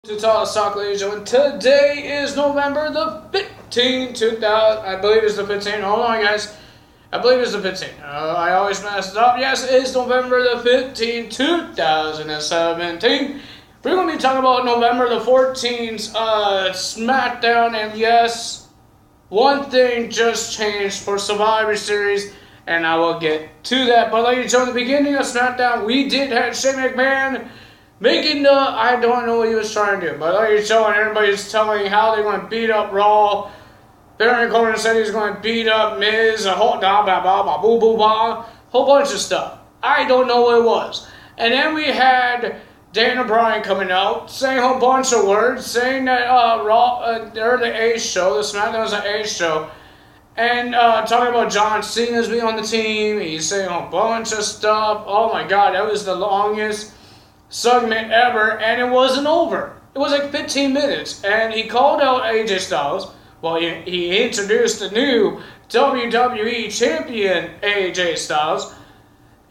To Talk Stock, ladies and gentlemen. Today is November the 15th, 2000. I believe it's the 15th. Hold on, guys. I believe it's the 15th. I always mess it up. Yes, it is November the 15th, 2017. We're going to be talking about November the 14th Smackdown. And yes, one thing just changed for Survivor Series, and I will get to that. But ladies and gentlemen, the beginning of Smackdown, we did have Shane McMahon making the, I don't know what he was trying to do, but like you're showing, everybody's telling how they're going to beat up Raw. Baron Corbin said he's going to beat up Miz, a whole whole bunch of stuff. I don't know what it was. And then we had Bryan coming out, saying a whole bunch of words, saying that Raw, they're the A show, the SmackDown's an A show, and talking about John Cena's being on the team. He's saying a whole bunch of stuff. Oh my God, that was the longest segment ever, and it wasn't over. It was like 15 minutes, and he called out AJ Styles. Well, he introduced the new WWE champion, AJ Styles,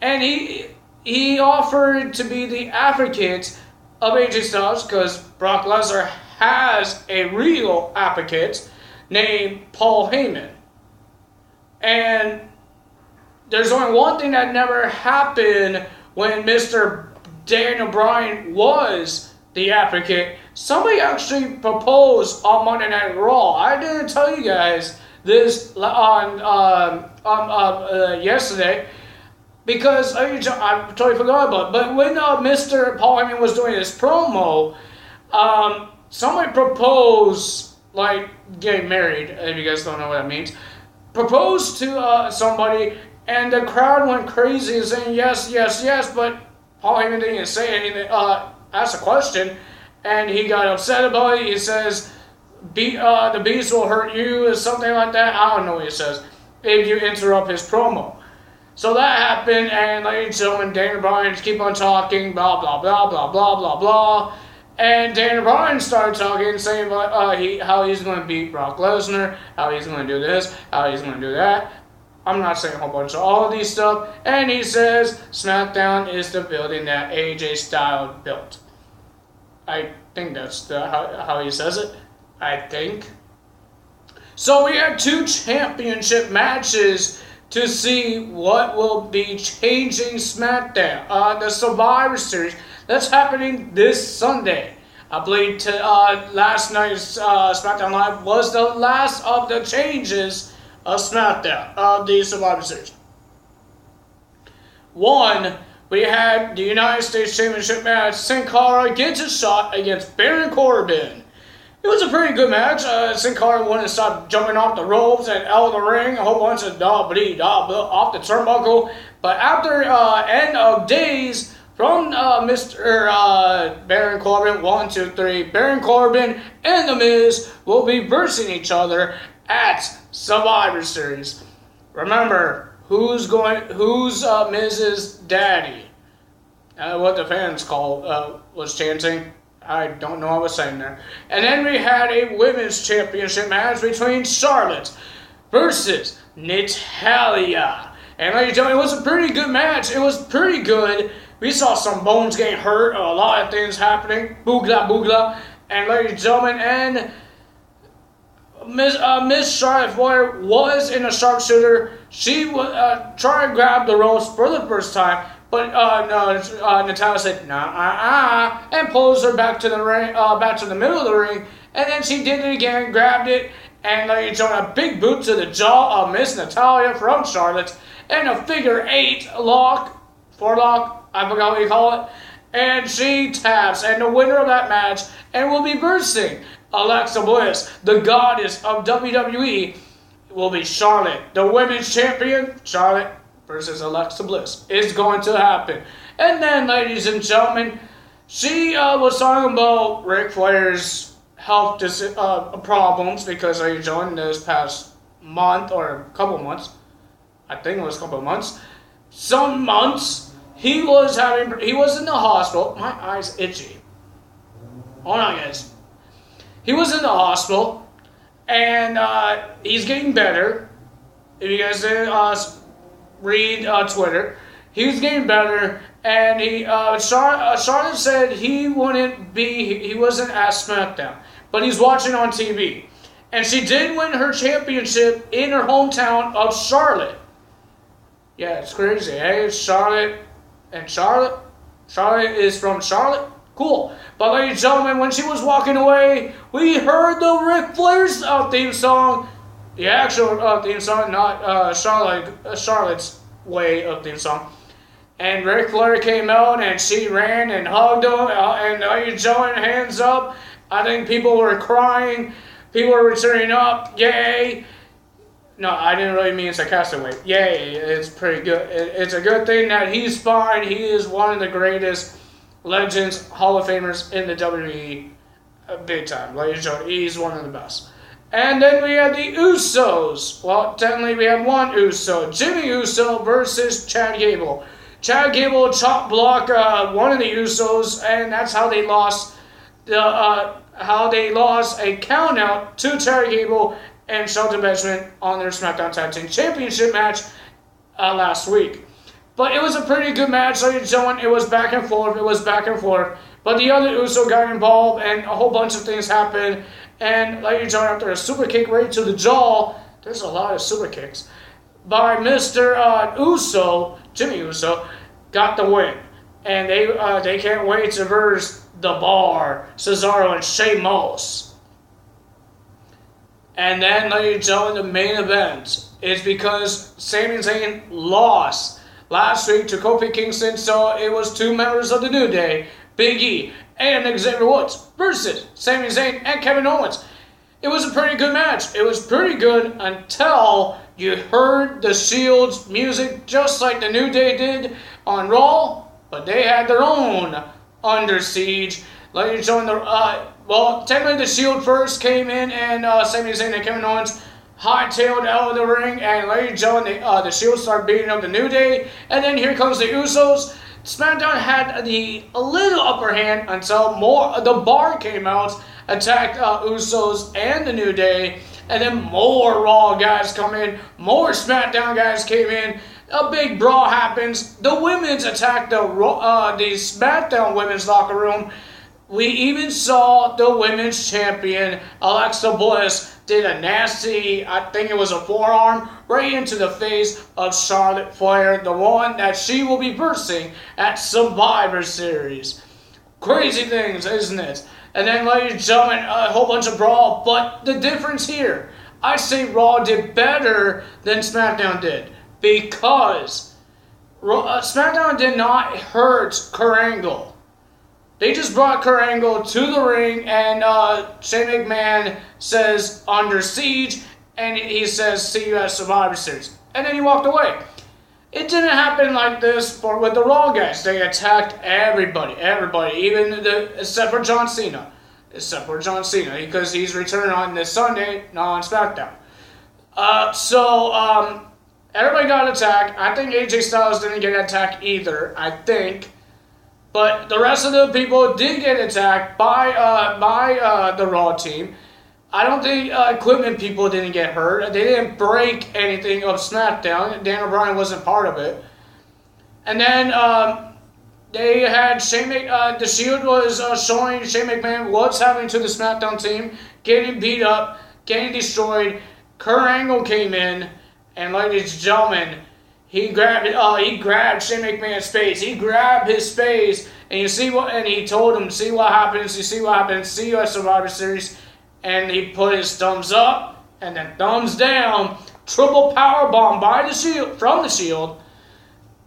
and he offered to be the advocate of AJ Styles because Brock Lesnar has a real advocate named Paul Heyman. And there's only one thing that never happened when Mr. Daniel Bryan was the advocate. Somebody actually proposed on Monday Night Raw. I didn't tell you guys this on yesterday because I totally forgot about it. But when Mr. Paul Heyman was doing his promo, somebody proposed, like getting married, if you guys don't know what that means, proposed to somebody, and the crowd went crazy saying yes, yes, yes, but Paul Heyman didn't even say anything, asked a question, and he got upset about it. He says, the beast will hurt you, or something like that. I don't know what he says, if you interrupt his promo. So that happened, and ladies and gentlemen, Daniel Bryan keep on talking, blah, blah, blah, blah, blah, blah, blah. And Daniel Bryan started talking, saying how he's going to beat Brock Lesnar, how he's going to do this, how he's going to do that. I'm not saying a whole bunch of all of these stuff. And he says SmackDown is the building that AJ Styles built. I think that's how he says it. I think. So we have two championship matches to see what will be changing SmackDown. The Survivor Series. That's happening this Sunday. I believe last night's SmackDown Live was the last of the changes of SmackDown, of the Survivor Series. One, we had the United States Championship match. Sin Cara gets a shot against Baron Corbin. It was a pretty good match. Sin Cara wouldn't stop jumping off the ropes and out of the ring, a whole bunch of off the turnbuckle. But after end of days from Mr. Baron Corbin, 1, 2, 3, Baron Corbin and The Miz will be versing each other at Survivor Series. Remember, who's Miz's daddy? What the fans was chanting. I don't know what I was saying there. And then we had a women's championship match between Charlotte versus Natalya. And ladies and gentlemen, it was a pretty good match. It was pretty good. We saw some bones getting hurt, a lot of things happening. Boogla, boogla. And ladies and gentlemen, and Miss Charlotte Flair was in a sharpshooter. She was trying to grab the ropes for the first time, but Natalya said nah, and pulls her back to the ring, back to the middle of the ring, and then she did it again, grabbed it, and a big boot to the jaw of Miss Natalya from Charlotte, and a figure 8 forelock, I forgot what you call it, and she taps, and the winner of that match, and will be versing Alexa Bliss, the goddess of WWE, will be Charlotte. The women's champion, Charlotte versus Alexa Bliss, is going to happen. And then, ladies and gentlemen, she was talking about Ric Flair's health problems because he joined this past month or a couple months. I think it was a couple of months. Some months he was in the hospital. My eye's itchy. Hold on, guys. He was in the hospital, and he's getting better. If you guys didn't read Twitter, He was getting better, and Charlotte said he wasn't at SmackDown, but he's watching on TV. And she did win her championship in her hometown of Charlotte. Yeah, it's crazy. Hey, it's Charlotte and Charlotte. Charlotte is from Charlotte. Cool. But ladies and gentlemen, when she was walking away, we heard the Ric Flair's theme song. The actual theme song, not Charlotte's way of theme song. And Ric Flair came out and she ran and hugged him. And ladies and gentlemen, hands up. I think people were crying. People were cheering up. Yay. No, I didn't really mean sarcastically. Yay, it's pretty good. It's a good thing that he's fine. He is one of the greatest legends, Hall of Famers in the WWE. Big time. Ladies and gentlemen, he's one of the best. And then we have the Usos. Well, technically we have one Uso. Jimmy Uso versus Chad Gable. Chad Gable chop block one of the Usos, and that's how they lost a count out to Chad Gable and Shelton Benjamin on their SmackDown Tag Team Championship match last week. But it was a pretty good match, ladies and gentlemen. It was back and forth. But the other Uso got involved, and a whole bunch of things happened. And ladies and gentlemen, after a super kick right to the jaw, there's a lot of super kicks, by Mr. Uso, Jimmy Uso, got the win. And they can't wait to verse The Bar, Cesaro, and Sheamus. And then, ladies and gentlemen, the main event is because Sami Zayn lost last week to Kofi Kingston, so it was two members of the New Day, Big E and Xavier Woods, versus Sami Zayn and Kevin Owens. It was a pretty good match. It was pretty good until you heard the Shield's music, just like the New Day did on Raw, but they had their own Under Siege. Ladies and gentlemen, well, technically the Shield first came in, and Sami Zayn and Kevin Owens hightailed out of the ring, and ladies and gentlemen, the Shield started beating up the New Day, and then here comes the Usos. SmackDown had a little upper hand until the Bar came out, attacked Usos and the New Day, and then more Raw guys come in, more SmackDown guys came in. A big brawl happens. The women's attacked the SmackDown women's locker room. We even saw the women's champion, Alexa Bliss, did a nasty, I think it was a forearm, right into the face of Charlotte Flair, the one that she will be versing at Survivor Series. Crazy things, isn't it? And then, ladies and gentlemen, a whole bunch of brawl, but the difference here, I say Raw did better than SmackDown did, because SmackDown did not hurt Kurt Angle. They just brought Kurt Angle to the ring, and Shane McMahon says, Under Siege, and he says, see you at Survivor Series. And then he walked away. It didn't happen like this with the Raw guys. They attacked everybody, except for John Cena. Because he's returning on this Sunday, not on SmackDown. Everybody got attacked. I think AJ Styles didn't get attacked either, I think. But the rest of the people did get attacked by the Raw team. I don't think equipment people didn't get hurt. They didn't break anything of SmackDown. Daniel Bryan wasn't part of it. And then they had the Shield was showing Shane McMahon what's happening to the SmackDown team, getting beat up, getting destroyed. Kurt Angle came in, and ladies and gentlemen, he grabbed Shane McMahon's face. He grabbed his face, and he told him, see what happens, see you at Survivor Series. And he put his thumbs up and then thumbs down, triple powerbomb from the Shield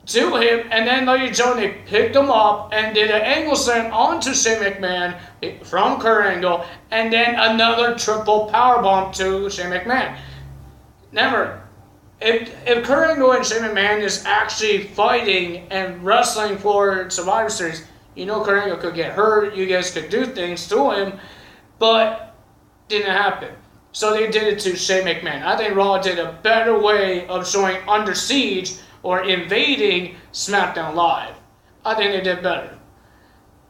to him, and then ladies and gentlemen, they picked him up and did an angle slam onto Shane McMahon from Kurt Angle, and then another triple powerbomb to Shane McMahon. Never. If Kurt Angle and Shane McMahon is actually fighting and wrestling for Survivor Series, you know Kurt Angle could get hurt, you guys could do things to him, but didn't happen. So they did it to Shane McMahon. I think Raw did a better way of showing Under Siege or invading SmackDown Live. I think they did better.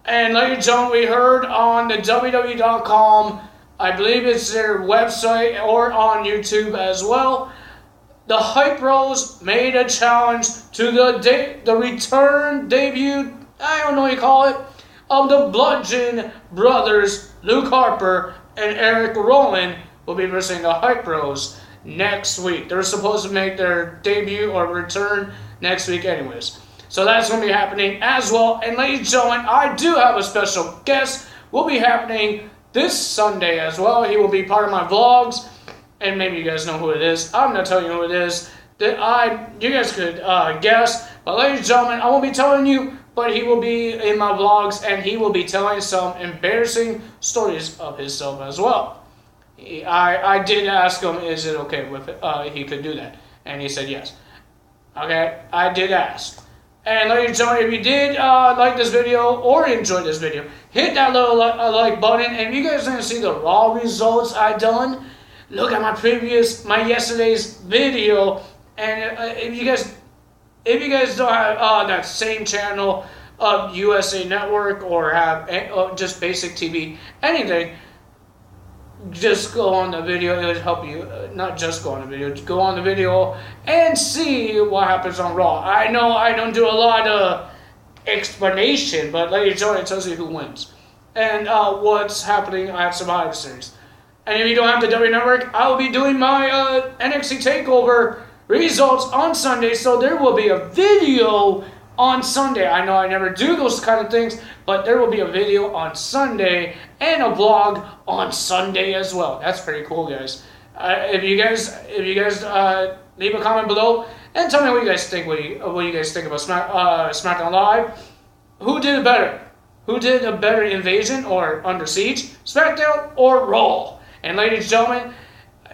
And ladies and gentlemen, we heard on the WWE.com, I believe it's their website or on YouTube as well, the Hype Bros made a challenge to the return debut, I don't know what you call it, of the Bludgeon Brothers. Luke Harper and Eric Rowan will be versing the Hype Bros next week. They're supposed to make their debut or return next week anyways. So that's going to be happening as well. And ladies and gentlemen, I do have a special guest. Will be happening this Sunday as well. He will be part of my vlogs. And maybe you guys know who it is. I'm not telling you who it is. You guys could guess. But ladies and gentlemen, I won't be telling you, but he will be in my vlogs, and he will be telling some embarrassing stories of himself as well. I did ask him, is it okay with it? He could do that. And he said yes. Okay, I did ask. And ladies and gentlemen, if you did like this video or enjoy this video, hit that little like button. And if you guys didn't see the raw results I done, look at my yesterday's video. And if you guys don't have that same channel of USA Network or have just basic TV, anything, just go on the video. It would help you. Not just go on the video. Go on the video and see what happens on Raw. I know I don't do a lot of explanation, but ladies and gentlemen, it tells you who wins and what's happening at Survivor Series. And if you don't have the WWE Network, I will be doing my NXT TakeOver results on Sunday, so there will be a video on Sunday. I know I never do those kind of things, but there will be a video on Sunday and a vlog on Sunday as well. That's pretty cool, guys. If you guys leave a comment below and tell me what you guys think. What you guys think about Smackdown Live? Who did it better? Who did a better invasion or Under Siege? Smackdown or Raw? And ladies and gentlemen,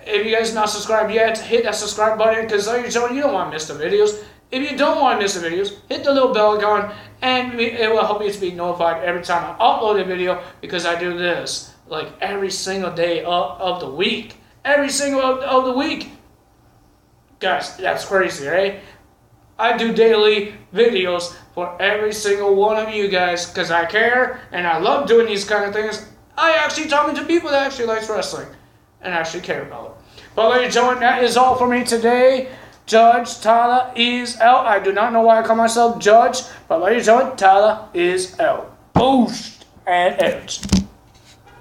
if you guys not subscribed yet, hit that subscribe button, because ladies and gentlemen, you don't want to miss the videos. If you don't want to miss the videos, hit the little bell icon, and it will help you to be notified every time I upload a video, because I do this like every single day of the week. Every single of the week. Guys, that's crazy, right? I do daily videos for every single one of you guys, because I care, and I love doing these kind of things. I actually talking to people that actually likes wrestling and actually care about it. But ladies and gentlemen, that is all for me today. Judge Tyler is out. I do not know why I call myself Judge, but ladies and gentlemen, Tyler is out. Boost and out.